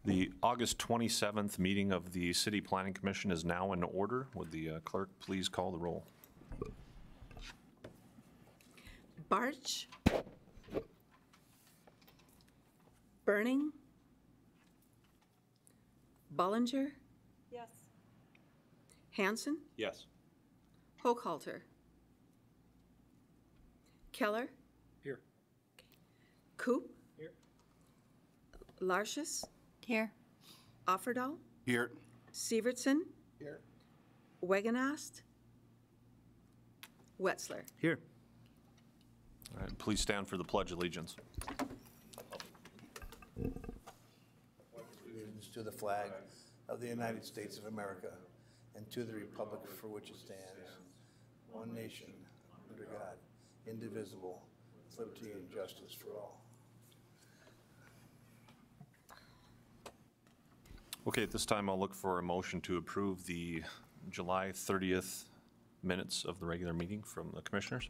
The August 27th meeting of the City Planning Commission is now in order. Would the clerk please call the roll? Bartsch. Burning. Bollinger. Yes. Hanson. Yes. Hochhalter. Keller. Here. Coop. Here. Larshus. Here. Offerdahl. Here. Sievertson. Here. Wegenast. Wetzler. Here. All right, please stand for the Pledge of Allegiance. Allegiance to the flag of the United States of America and to the republic for which it stands, one nation, under God, indivisible, with liberty and justice for all. Okay, at this time I'll look for a motion to approve the July 30th minutes of the regular meeting from the commissioners.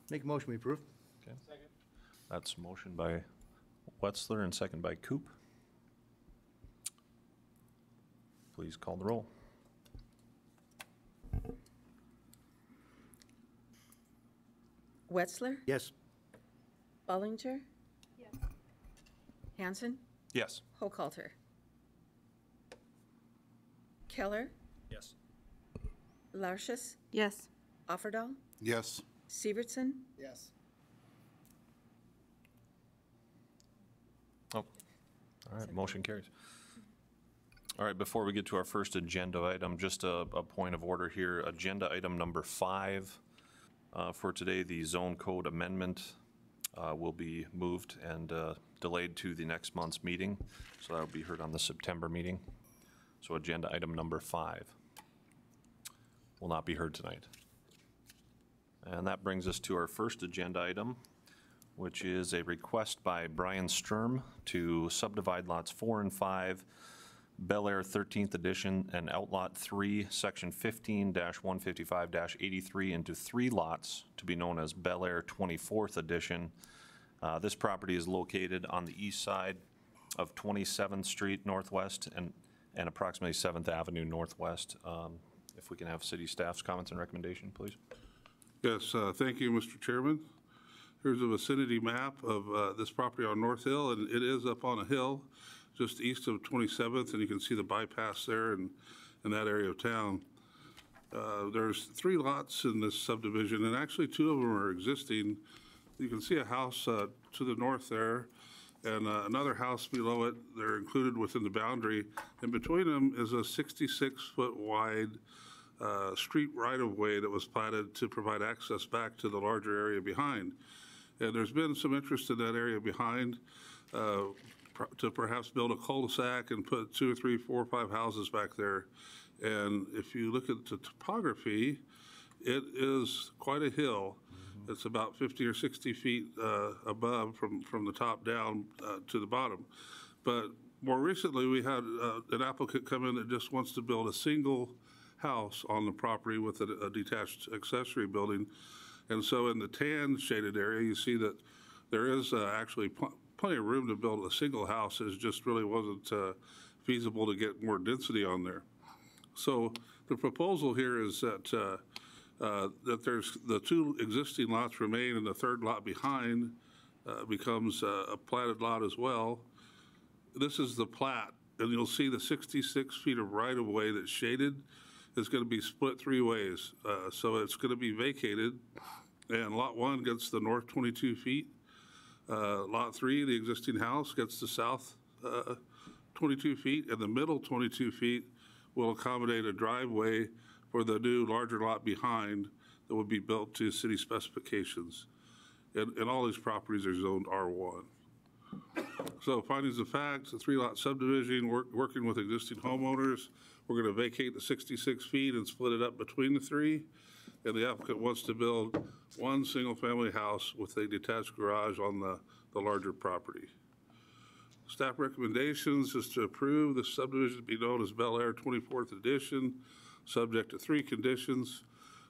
Make a motion, we approve. Okay. Second. That's a motion by Wetzler and second by Coop. Please call the roll. Wetzler. Yes. Bollinger. Yes. Hanson. Yes. Hochhalter. Keller. Yes. Larshus. Yes. Offerdahl. Yes. Sievertson. Yes. Oh, all right, motion carries. All right, before we get to our first agenda item, just a point of order here. Agenda item number 5 for today, the zone code amendment will be moved and delayed to the next month's meeting. So that will be heard on the September meeting. So agenda item number 5 will not be heard tonight. And that brings us to our first agenda item, which is a request by Brian Sturm to subdivide lots 4 and 5, Bel Air 13th edition and Outlot 3, section 15-155-83 into 3 lots to be known as Bel Air 24th edition. This property is located on the east side of 27th Street Northwest and approximately 7th Avenue Northwest. If we can have city staff's comments and recommendation, please. Yes, thank you, Mr. Chairman. Here's a vicinity map of this property on North Hill, and it is up on a hill just east of 27th, and you can see the bypass there in that area of town. There's 3 lots in this subdivision, and actually 2 of them are existing. You can see a house to the north there, and another house below it. They're included within the boundary, and between them is a 66-foot wide street right-of-way that was platted to provide access back to the larger area behind. And there's been some interest in that area behind to perhaps build a cul-de-sac and put 2 or 3, 4 or 5 houses back there. And if you look at the topography, it is quite a hill. It's about 50 or 60 feet above from the top down to the bottom. But more recently, we had an applicant come in that just wants to build a single house on the property with a detached accessory building. And so in the tan shaded area, you see that there is actually plenty of room to build a single house. It just really wasn't feasible to get more density on there. So the proposal here is that that there's the 2 existing lots remain, and the 3rd lot behind becomes a platted lot as well. This is the plat, and you'll see the 66 feet of right-of-way that's shaded is going to be split 3 ways. So it's going to be vacated, and lot 1 gets the north 22 feet. Lot 3, the existing house, gets the south 22 feet, and the middle 22 feet will accommodate a driveway for the new larger lot behind that would be built to city specifications. And all these properties are zoned R1. So findings of facts, a 3-lot subdivision, working with existing homeowners. We're going to vacate the 66 feet and split it up between the 3. And the applicant wants to build 1 single-family house with a detached garage on the larger property. Staff recommendations is to approve the subdivision to be known as Bel Air 24th edition, subject to 3 conditions.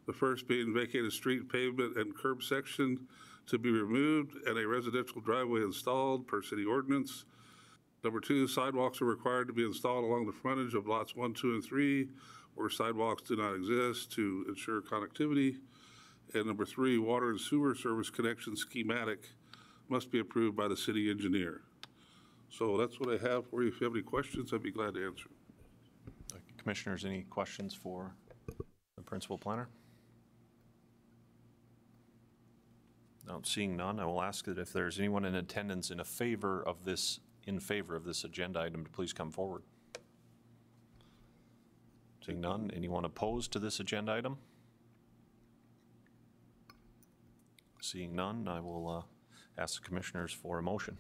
The first being vacated street, pavement, and curb section to be removed and a residential driveway installed per city ordinance. Number 2, sidewalks are required to be installed along the frontage of lots 1, 2, and 3 where sidewalks do not exist to ensure connectivity. And number 3, water and sewer service connection schematic must be approved by the city engineer. So that's what I have for you. If you have any questions, I'd be glad to answer. Commissioners, any questions for the principal planner? No, seeing none, I will ask that if there's anyone in attendance in favor of this agenda item to please come forward. Seeing none, anyone opposed to this agenda item? Seeing none, I will ask the commissioners for a motion.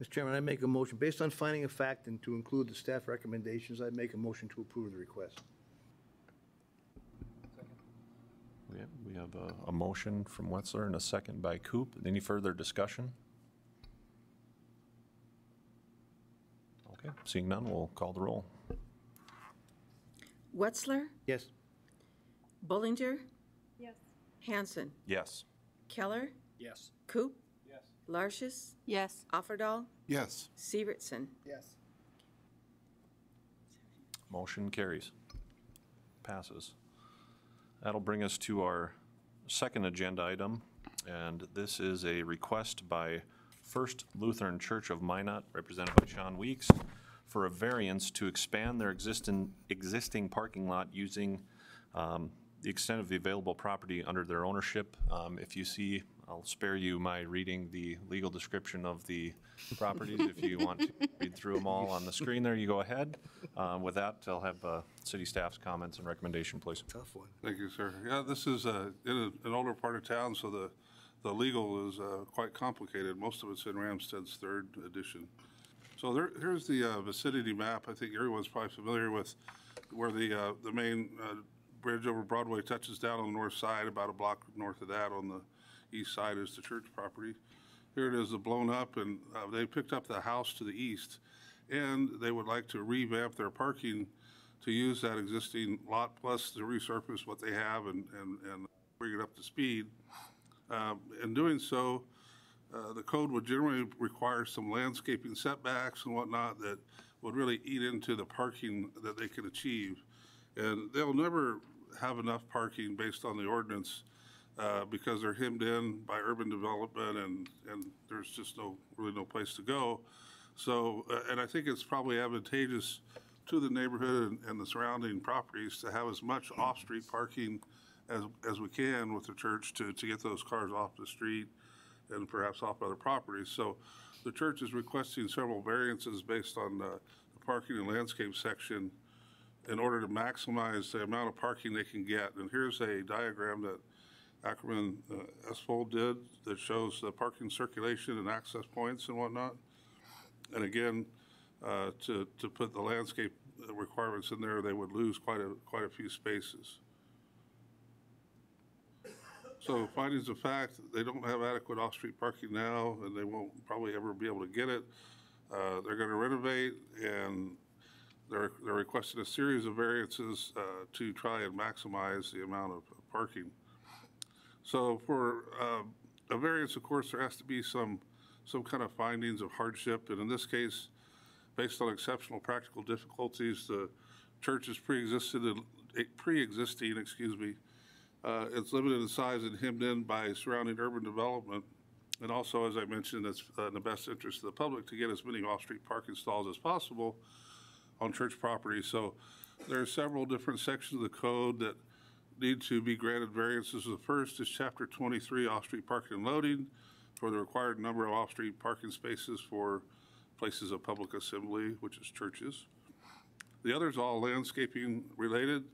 Mr. Chairman, I make a motion, based on finding of fact and to include the staff recommendations, I make a motion to approve the request. We have a motion from Wetzler and a second by Coop. Any further discussion? Okay, seeing none, we'll call the roll. Wetzler, Yes. Bullinger, Yes. Hanson, Yes. Keller, Yes. Coop, Yes. Larshus, Yes. Offerdahl, Yes. Severson. Yes. Motion carries. Passes. That'll bring us to our second agenda item, and this is a request by First Lutheran Church of Minot, represented by Sean Weeks, for a variance to expand their existing parking lot using the extent of the available property under their ownership. If you see, I'll spare you my reading the legal description of the properties. If you want to read through them all on the screen there, you go ahead. With that, I'll have city staff's comments and recommendation, please. Tough one. Thank you, sir. Yeah, this is in an older part of town, so the legal is quite complicated. Most of it's in Ramsted's 3rd edition. So here's the vicinity map. I think everyone's probably familiar with where the main bridge over Broadway touches down on the north side. About a block north of that on the east side is the church property. Here it is blown up, and they picked up the house to the east, and they would like to revamp their parking to use that existing lot plus to resurface what they have and bring it up to speed. In doing so, the code would generally require some landscaping setbacks and whatnot that would really eat into the parking that they can achieve. And they'll never have enough parking based on the ordinance because they're hemmed in by urban development and there's just really no place to go. So, and I think it's probably advantageous to the neighborhood and the surrounding properties to have as much off-street parking as we can with the church to get those cars off the street and perhaps off other properties. So the church is requesting several variances based on the parking and landscape section in order to maximize the amount of parking they can get. And here's a diagram that Ackerman Esfold did that shows the parking circulation and access points and whatnot. And again, to put the landscape requirements in there, they would lose quite a few spaces. So findings of fact, they don't have adequate off-street parking now, and they won't probably ever be able to get it. They're going to renovate, and they're requesting a series of variances to try and maximize the amount of parking. So for a variance, of course, there has to be some kind of findings of hardship, and in this case, based on exceptional practical difficulties, the church is pre-existing, it's limited in size and hemmed in by surrounding urban development. And also, as I mentioned, it's in the best interest of the public to get as many off-street parking stalls as possible on church property. So there are several different sections of the code that need to be granted variances. The first is Chapter 23, off-street parking and loading, for the required number of off-street parking spaces for places of public assembly, which is churches. The other is all landscaping related.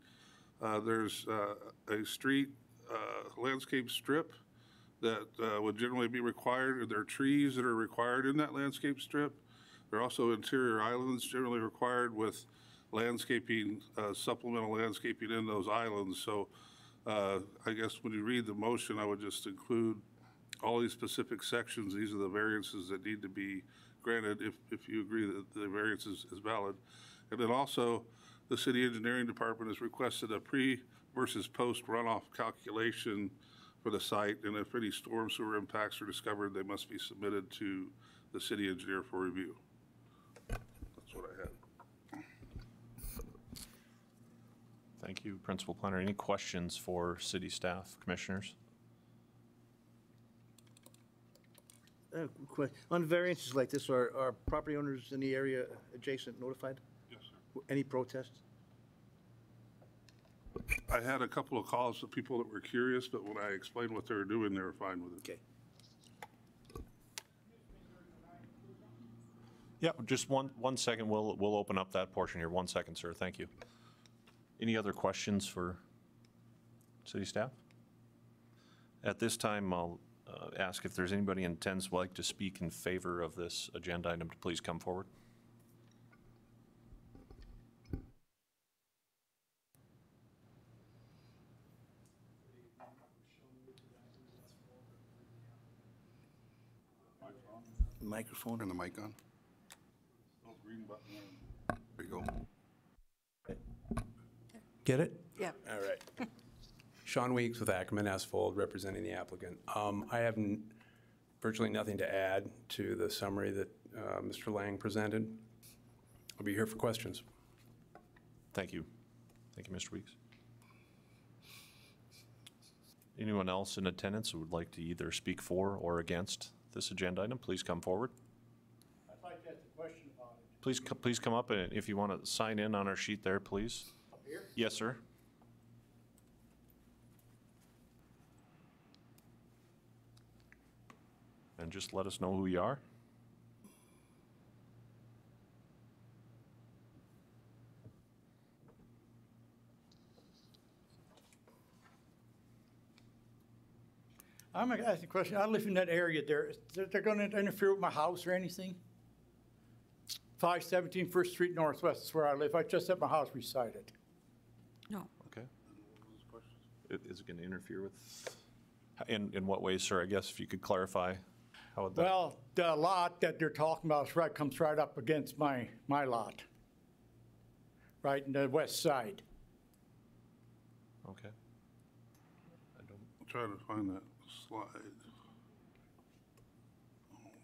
There's a street landscape strip that would generally be required. There are trees that are required in that landscape strip. There are also interior islands generally required with landscaping, supplemental landscaping in those islands. So I guess when you read the motion, I would just include all these specific sections. These are the variances that need to be granted if you agree that the variance is valid. And then also, the city engineering department has requested a pre versus post runoff calculation for the site, and if any storm sewer impacts are discovered, they must be submitted to the city engineer for review. That's what I had. Thank you, Principal Planner. Any questions for city staff, commissioners? On variances like this, are property owners in the area adjacent notified? Yes, sir. Any protests? I had a couple of calls of people that were curious, but when I explained what they were doing, they were fine with it. Okay. Yeah, just one second. We'll open up that portion here. 1 second, sir. Thank you. Any other questions for city staff? At this time, I'll ask if there's anybody in attendance who would like to speak in favor of this agenda item to please come forward. Microphone. Turn the mic on. There you go. Get it? Yeah. All right. Sean Weeks with Ackerman Asphalt, representing the applicant. I have virtually nothing to add to the summary that Mr. Lang presented. I'll be here for questions. Thank you. Thank you, Mr. Weeks. Anyone else in attendance who would like to either speak for or against this agenda item, please come forward. I'd like to ask a question about it. Please come up, and if you want to sign in on our sheet there, please. Up here? Yes, sir. And just let us know who you are. I'm going to ask a question. I live in that area there. They're going to interfere with my house or anything? 517 First Street Northwest is where I live. I just had my house recited. No. Okay. Is it going to interfere with, in what ways, sir? I guess if you could clarify how would that? Well, the lot that they're talking about comes right up against my lot, right in the west side. Okay. I don't, I'm trying to find that slide.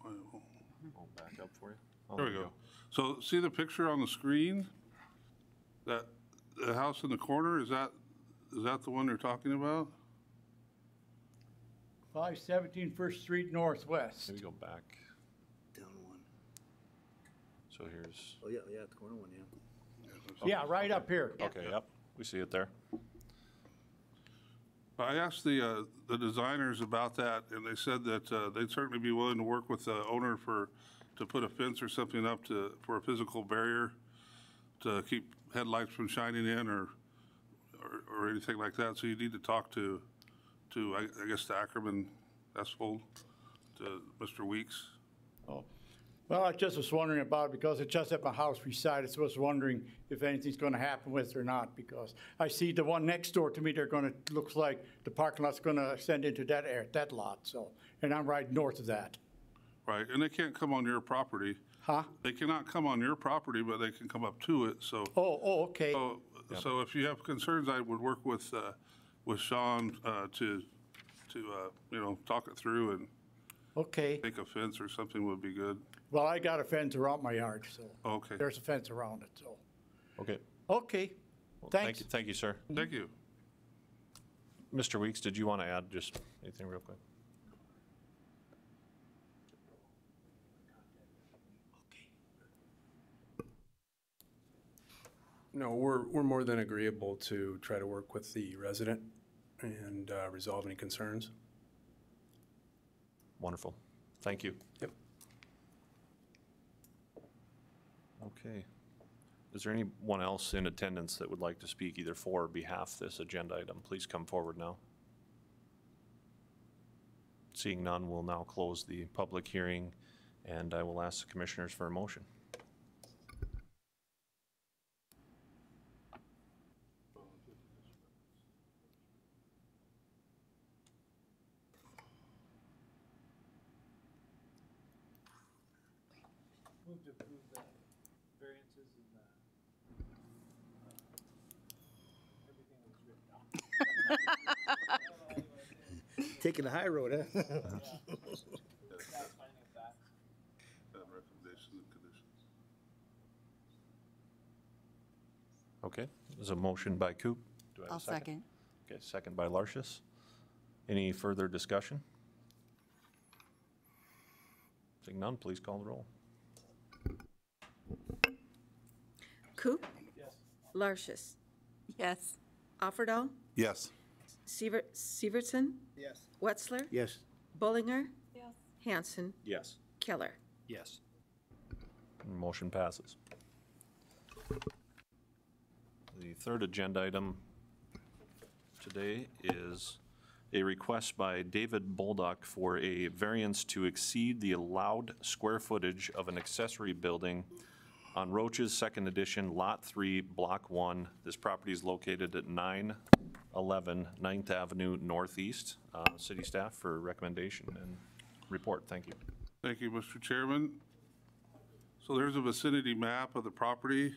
Oh, I'll back up for you. Oh, there we go. So see the picture on the screen? That, the house in the corner, is that the one you're talking about? 517 First Street Northwest. Maybe go back. Down one. So here's, Oh, yeah, the corner one, yeah. Yeah, right up here. okay, yep, we see it there. I asked the designers about that, and they said that they'd certainly be willing to work with the owner to put a fence or something up for a physical barrier to keep headlights from shining in or anything like that. So you need to talk to I guess the Ackerman Asphalt, to Mr. Weeks. Oh. Well, I just was wondering about it because it's just at my house beside it, so I was wondering if anything's going to happen with it or not, because I see the one next door to me, looks like the parking lot's going to extend into that lot, so, and I'm right north of that. Right, and they can't come on your property. Huh? They cannot come on your property, but they can come up to it, so. Oh, okay. So if you have concerns, I would work with Sean to talk it through, and Okay. make a fence or something would be good. Well, I got a fence around my yard, so. Okay. There's a fence around it, so. Okay. Okay. Well, Thanks. Thank you, sir. Thank you. Mr. Weeks, did you want to add just anything real quick? No, we're more than agreeable to try to work with the resident and resolve any concerns. Wonderful. Thank you. Yep. Okay. Is there anyone else in attendance that would like to speak either for or behalf of this agenda item? Please come forward now. Seeing none, we'll now close the public hearing, and I will ask the commissioners for a motion. Move to approve the variances and everything that's written down. Taking the high road, huh? There's a motion by Coop. Do I have a I'll second. Okay, second by Larcius. Any further discussion? Seeing none, please call the roll. Coop? Yes. Larcius. Yes. Offerdahl? Yes. Severson? Yes. Wetzler? Yes. Bollinger? Yes. Hanson? Yes. Keller? Yes. Motion passes. The third agenda item today is a request by David Bolduc for a variance to exceed the allowed square footage of an accessory building on Roach's Second Edition, Lot 3, Block 1. This property is located at 911 9th Avenue Northeast. City staff for recommendation and report. Thank you. Thank you, Mr. Chairman. So there's a vicinity map of the property.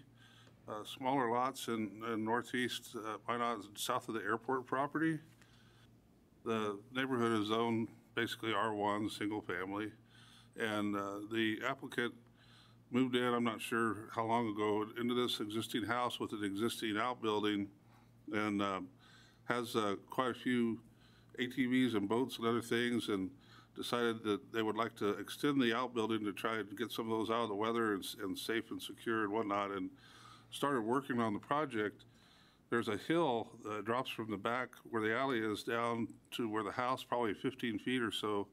Smaller lots in northeast, south of the airport property. The neighborhood is zoned basically R1, single family. And the applicant moved in, I'm not sure how long ago, into this existing house with an existing outbuilding and has quite a few ATVs and boats and other things, and decided that they would like to extend the outbuilding to try and get some of those out of the weather and safe and secure and whatnot, and started working on the project. There's a hill that drops from the back where the alley is down to where the house, probably 15 feet or so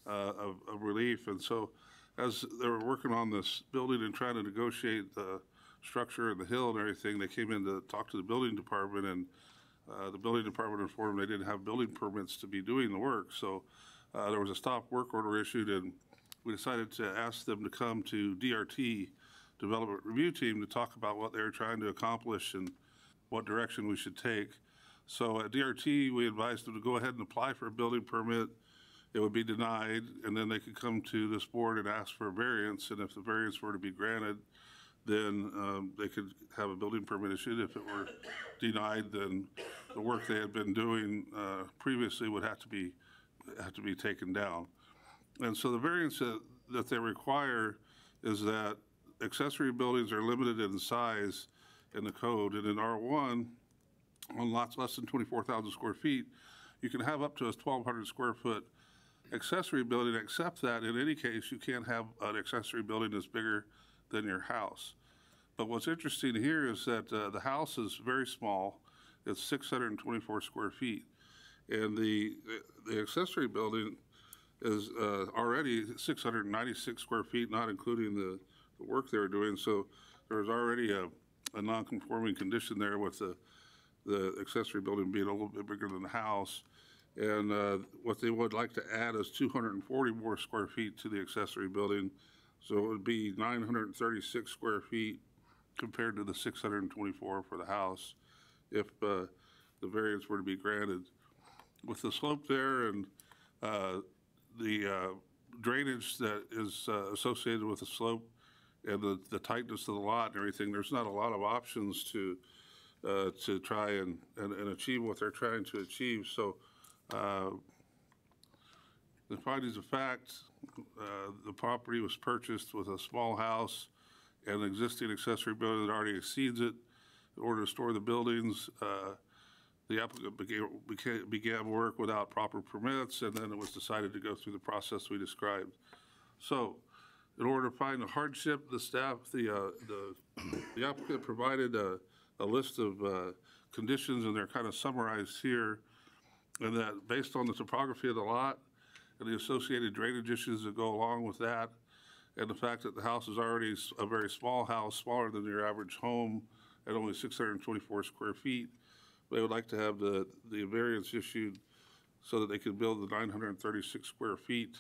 of relief. And so as they were working on this building and trying to negotiate the structure and the hill and everything, they came in to talk to the building department, and the building department informed them they didn't have building permits to be doing the work. So there was a stop work order issued, and we decided to ask them to come to DRT, Development Review Team, to talk about what they were trying to accomplish and what direction we should take. So at DRT, we advised them to go ahead and apply for a building permit. It would be denied, and then they could come to this board and ask for a variance. And if the variance were to be granted, then they could have a building permit issued. If it were denied, then the work they had been doing previously would have to be taken down. And so the variance that they require is that accessory buildings are limited in size in the code, and in R1, on lots less than 24,000 square feet, you can have up to a 1,200 square foot accessory building, except that in any case, you can't have an accessory building that's bigger than your house. But what's interesting here is that the house is very small. It's 624 square feet. And the accessory building is already 696 square feet, not including the work they were doing. So there's already a non-conforming condition there with the accessory building being a little bit bigger than the house. And what they would like to add is 240 more square feet to the accessory building. So it would be 936 square feet compared to the 624 for the house if the variance were to be granted. With the slope there and the drainage that is associated with the slope and the tightness of the lot and everything, there's not a lot of options to try and achieve what they're trying to achieve. So the findings of fact, the property was purchased with a small house and an existing accessory building that already exceeds it. In order to store the buildings, the applicant began work without proper permits, and then it was decided to go through the process we described. So, in order to find the hardship, the applicant provided a list of conditions, and they're kind of summarized here. And that based on the topography of the lot and the associated drainage issues that go along with that, and the fact that the house is already a very small house, smaller than your average home at only 624 square feet, they would like to have the variance issued so that they could build the 936 square feet,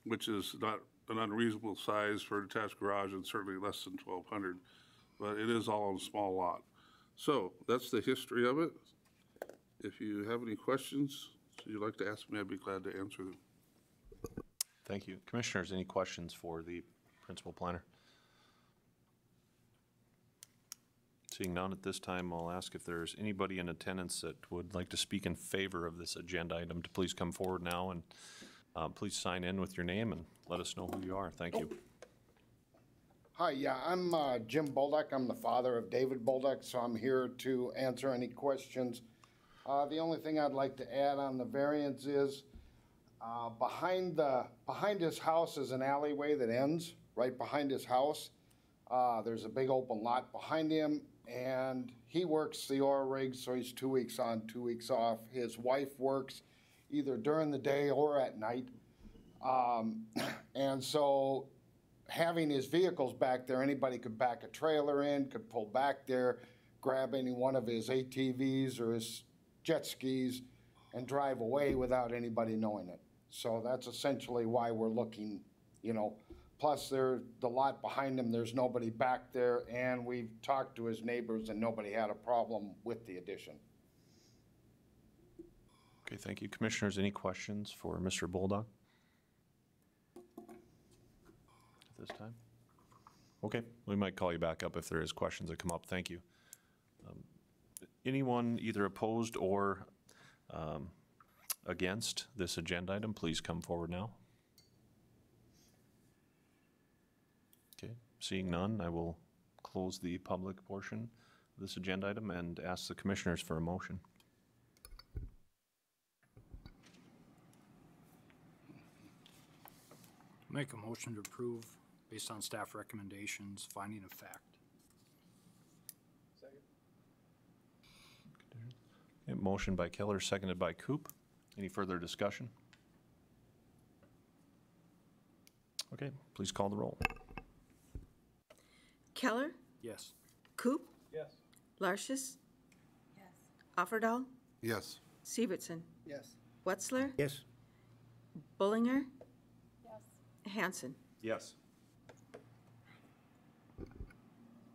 which is not an unreasonable size for a detached garage and certainly less than 1,200, but it is all on a small lot. So that's the history of it. If you have any questions you'd like to ask me, I'd be glad to answer them. Thank you. Commissioners, any questions for the principal planner? Seeing none at this time, I'll ask if there's anybody in attendance that would like to speak in favor of this agenda item to please come forward now, and please sign in with your name and let us know who you are. Thank you. Hi, yeah, I'm Jim Bolduc. I'm the father of David Bolduc, so I'm here to answer any questions. The only thing I'd like to add on the variance is behind his house is an alleyway that ends right behind his house. There's a big open lot behind him, and he works the oil rig, so he's 2 weeks on, 2 weeks off. His wife works either during the day or at night. And so having his vehicles back there, anybody could back a trailer in, could pull back there, grab any one of his ATVs or his jet skis and drive away without anybody knowing it. So that's essentially why we're looking, you know. Plus, the lot behind him, there's nobody back there, and we've talked to his neighbors, and nobody had a problem with the addition. Okay, thank you. Commissioners, any questions for Mr. Bolduc at this time? Okay, we might call you back up if there is questions that come up. Thank you. Anyone either opposed or against this agenda item, please come forward now. Okay, seeing none, I will close the public portion of this agenda item and ask the commissioners for a motion. Make a motion to approve based on staff recommendations, finding of fact. Okay, motion by Keller, seconded by Coop. Any further discussion? Okay, please call the roll. Keller, Yes. Coop, Yes. Larshis. Yes. Offerdahl, Yes. Severson, Yes. Wetzler, Yes. Bullinger. Yes. Hanson. Yes.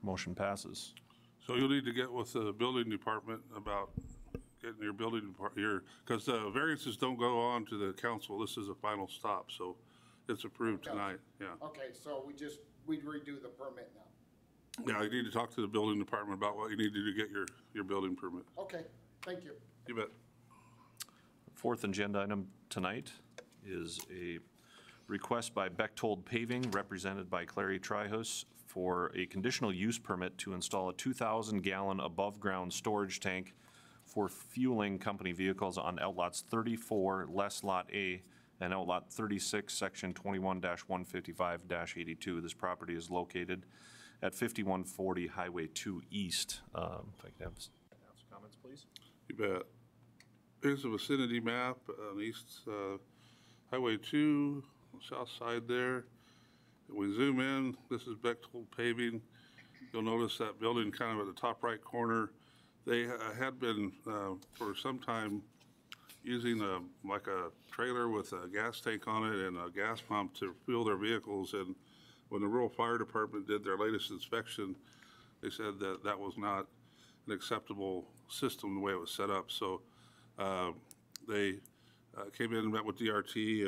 Motion passes. So you'll need to get with the building department about getting your building department, because the variances don't go on to the council. This is a final stop, so it's approved tonight, yeah. Okay, so we'd redo the permit now. Yeah, you need to talk to the building department about what you need to do to get your building permit. Okay, thank you. You bet. Fourth agenda item tonight is a request by Bechtold Paving, represented by Clary Trihus, for a conditional use permit to install a 2,000-gallon above-ground storage tank for fueling company vehicles on outlots 34, less Lot A, and outlot 36, section 21-155-82. This property is located at 5140 Highway 2 East. If I could have some comments, please. You bet. Here's a vicinity map on East Highway 2, south side there. We zoom in, this is Bechtold Paving. You'll notice that building kind of at the top right corner. They had been, for some time, using like a trailer with a gas tank on it and a gas pump to fuel their vehicles. And when the rural fire department did their latest inspection, they said that that was not an acceptable system the way it was set up. So they came in and met with DRT,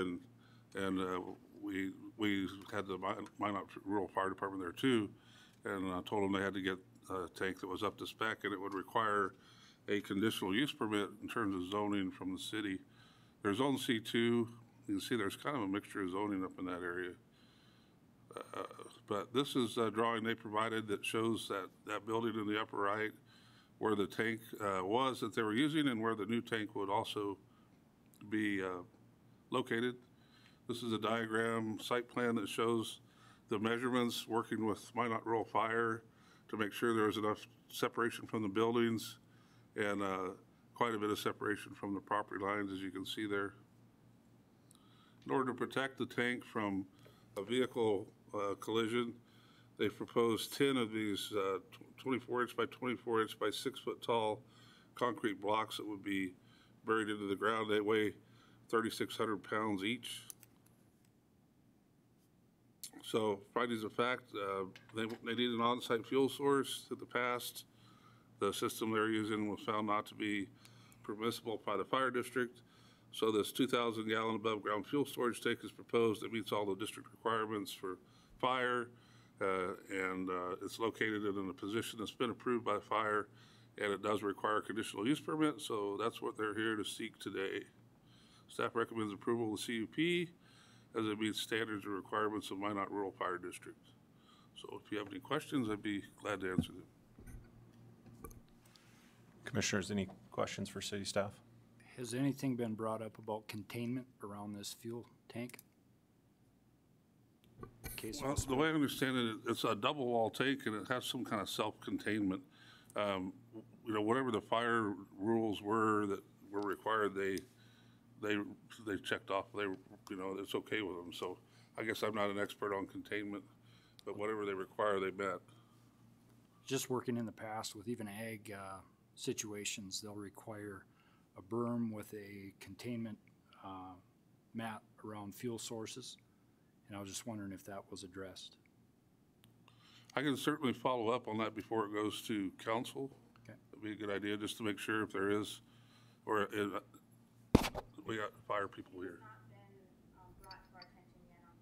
and we had the Minot Rural Fire Department there too, and told them they had to get a tank that was up to spec, and it would require a conditional use permit in terms of zoning from the city. There's zone C2. You can see there's kind of a mixture of zoning up in that area. But this is a drawing they provided that shows that building in the upper right where the tank was that they were using and where the new tank would also be located. This is a diagram site plan that shows the measurements, working with Minot Rural Fire to make sure there was enough separation from the buildings and quite a bit of separation from the property lines, as you can see there. In order to protect the tank from a vehicle collision, they've proposed 10 of these 24-inch by 24-inch by 6-foot tall concrete blocks that would be buried into the ground. They weigh 3,600 pounds each. So findings of fact, they need an on-site fuel source. In the past, the system they're using was found not to be permissible by the fire district. So this 2,000-gallon above-ground fuel storage tank is proposed. It meets all the district requirements for fire, and it's located in a position that's been approved by fire, and it does require a conditional use permit, so that's what they're here to seek today. Staff recommends approval of the CUP as it meets standards and requirements of Minot Rural Fire District. So if you have any questions, I'd be glad to answer them. Commissioners, any questions for city staff? Has anything been brought up about containment around this fuel tank? In case of Well, the way I understand it, it's a double wall tank and it has some kind of self-containment. You know, whatever the fire rules were that were required, they checked off, you know, it's okay with them. So I guess I'm not an expert on containment, but whatever they require, they met. Just working in the past with even ag situations, they'll require a berm with a containment mat around fuel sources. And I was just wondering if that was addressed. I can certainly follow up on that before it goes to council. Okay. That'd be a good idea, just to make sure if there is, or we got fire people here. Not been brought to our attention yet on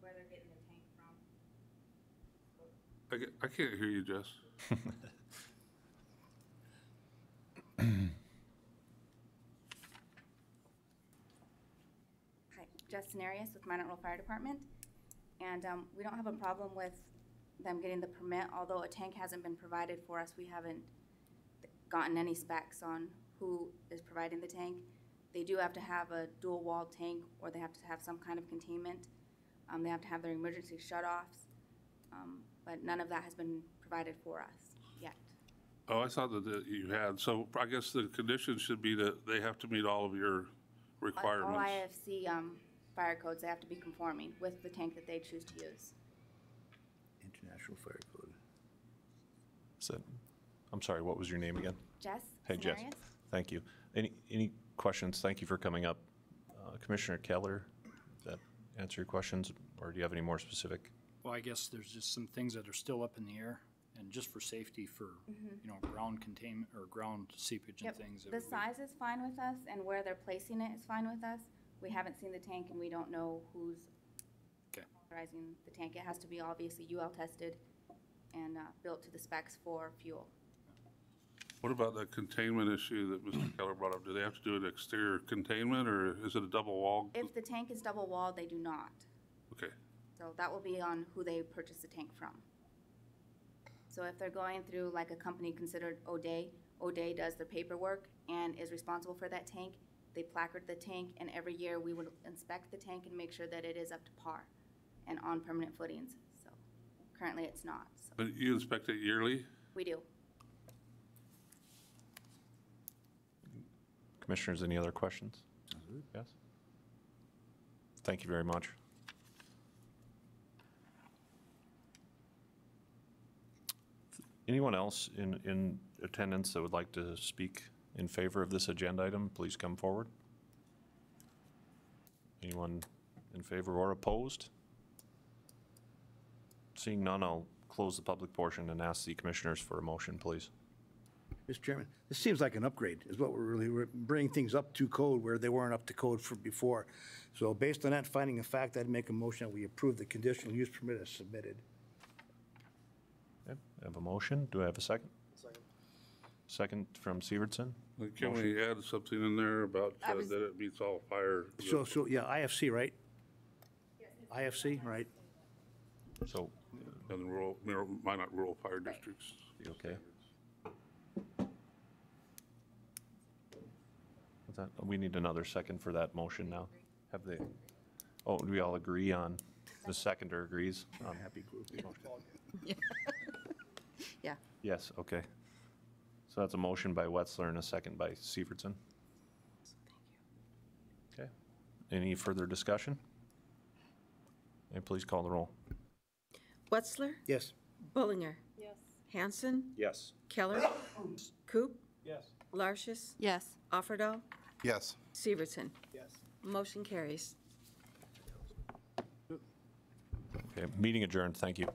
where they're getting their tank from. I can't hear you, Jess. Hi, Justin Arias with Minot Rural Fire Department. And we don't have a problem with them getting the permit, although a tank hasn't been provided for us. We haven't gotten any specs on who is providing the tank. They do have to have a dual-walled tank, or they have to have some kind of containment. They have to have their emergency shutoffs, but none of that has been provided for us yet. Oh, I thought that you had. So I guess the condition should be that they have to meet all of your requirements. All IFC fire codes, they have to be conforming with the tank that they choose to use. International Fire Code. I'm sorry, what was your name again? Jess? Hey, Jess. Cenarius? Thank you. Any questions? Thank you for coming up. Commissioner Keller, does that answer your questions, or do you have any more specific? Well, I guess there's just some things that are still up in the air, and just for safety for, you know, ground containment or ground seepage and Yep. things. The size is fine with us, and where they're placing it is fine with us. We haven't seen the tank, and we don't know who's Okay. authorizing the tank. It has to be obviously UL tested and built to the specs for fuel. What about that containment issue that Mr. Keller brought up? Do they have to do an exterior containment, or is it a double wall? If the tank is double walled, they do not. Okay. So that will be on who they purchase the tank from. So if they're going through like a company considered O'Day, O'Day does the paperwork and is responsible for that tank. They placard the tank, and every year we would inspect the tank and make sure that it is up to par and on permanent footings. So currently it's not. So But you inspect it yearly? we do. Commissioners, any other questions? Yes? Thank you very much. Anyone else in attendance that would like to speak in favor of this agenda item, please come forward. Anyone in favor or opposed? Seeing none, I'll close the public portion and ask the commissioners for a motion, please. Mr. Chairman, this seems like an upgrade, is what we're bringing things up to code where they weren't up to code for before. So based on that finding of fact, I'd make a motion that we approve the conditional use permit as submitted. Okay, I have a motion. Do I have a second? Second from Severson. Can we add something in there about that it meets all fire? So, yeah, IFC, right? IFC, right? So, And Minot rural fire districts. you okay? What's that? We need another second for that motion now. Have they, oh, do we all agree on, the seconder agrees? on- Happy group. Yeah. Yes, okay. So that's a motion by Wetzler and a second by Severson. Okay. Any further discussion? May I please call the roll? Wetzler? Yes. Bullinger? Yes. Hanson? Yes. Keller? Coop? Yes. Larshis? Yes. Offerdahl? Yes. Severson? Yes. Motion carries. Okay, meeting adjourned. Thank you.